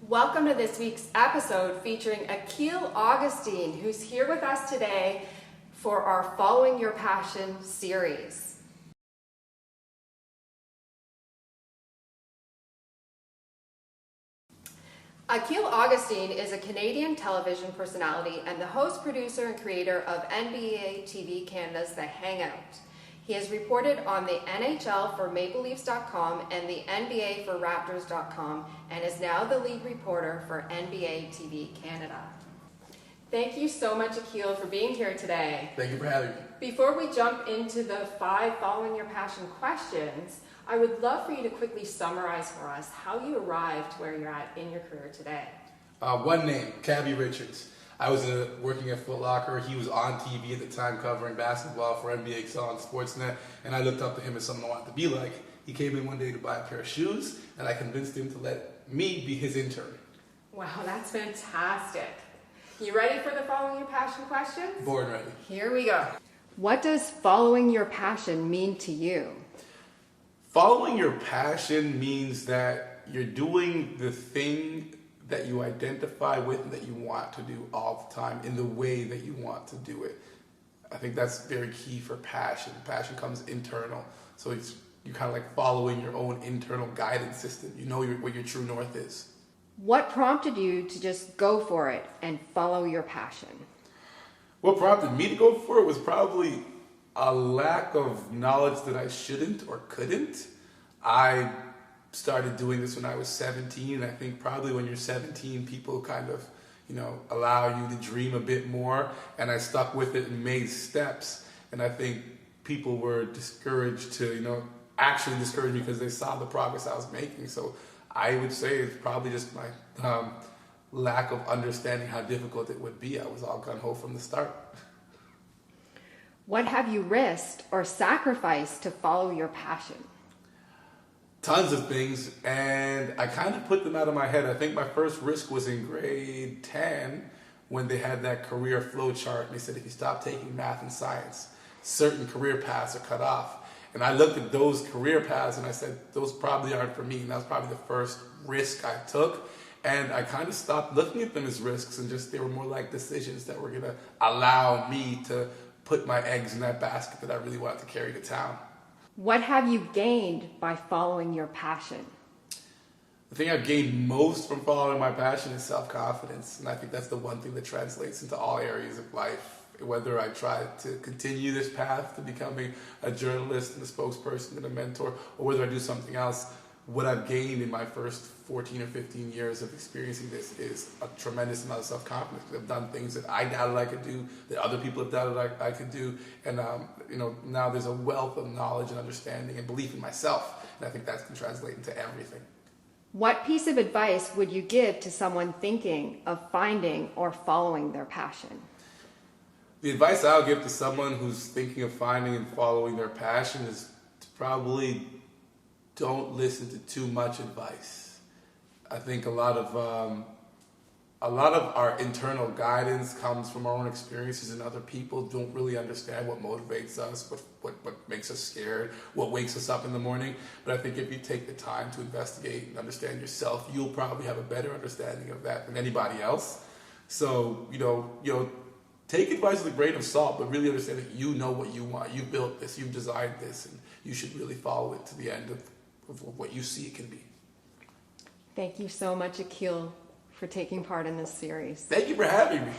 Welcome to this week's episode featuring Akil Augustine, who's here with us today for our Following Your Passion series. Akil Augustine is a Canadian television personality and the host, producer, and creator of NBATV Canada's The Hangout. He has reported on the NHL for MapleLeafs.com and the NBA for Raptors.com and is now the lead reporter for NBATV Canada. Thank you so much, Akil, for being here today. Thank you for having me. Before we jump into the 5 Following Your Passion questions, I would love for you to quickly summarize for us how you arrived where you're at in your career today. One name, Cabby Richards. I was working at Foot Locker. He was on TV at the time covering basketball for NBA Excel on Sportsnet, and I looked up to him as someone I wanted to be like. He came in one day to buy a pair of shoes, and I convinced him to let me be his intern. Wow, that's fantastic. You ready for the Following Your Passion questions? Born ready. Here we go. What does following your passion mean to you? Following your passion means that you're doing the thing that you identify with and that you want to do all the time in the way that you want to do it. I think that's very key for passion. Passion comes internal. So you're kind of like following your own internal guidance system. You know what your true north is. What prompted you to just go for it and follow your passion? What prompted me to go for it was probably a lack of knowledge that I shouldn't or couldn't. I started doing this when I was 17. I think probably when you're 17, people kind of, allow you to dream a bit more. And I stuck with it and made steps. And I think people were discouraged to, actually discouraged me because they saw the progress I was making. So I would say it's probably just my lack of understanding how difficult it would be. I was all gung-ho from the start. What have you risked or sacrificed to follow your passion? Tons of things, and I kind of put them out of my head. I think my first risk was in grade 10 when they had that career flow chart, and they said if you stop taking math and science, certain career paths are cut off. And I looked at those career paths and I said, those probably aren't for me. And that was probably the first risk I took. And I kind of stopped looking at them as risks and just they were more like decisions that were going to allow me to put my eggs in that basket that I really wanted to carry to town. What have you gained by following your passion? The thing I've gained most from following my passion is self-confidence. And I think that's the one thing that translates into all areas of life. Whether I try to continue this path to becoming a journalist and a spokesperson and a mentor, or whether I do something else, what I've gained in my first 14 or 15 years of experiencing this is a tremendous amount of self-confidence. I've done things that I doubted I could do, that other people have doubted I could do, and now there's a wealth of knowledge and understanding and belief in myself, and I think that can translate into everything. What piece of advice would you give to someone thinking of finding or following their passion? The advice I'll give to someone who's thinking of finding and following their passion is to probably don't listen to too much advice. I think a lot of our internal guidance comes from our own experiences, and other people don't really understand what motivates us, what makes us scared, what wakes us up in the morning. But I think if you take the time to investigate and understand yourself, you'll probably have a better understanding of that than anybody else. So, take advice with a grain of salt, but really understand that you know what you want. You built this, you've designed this, and you should really follow it to the end of what you see it can be. Thank you so much, Akil, for taking part in this series. Thank you for having me.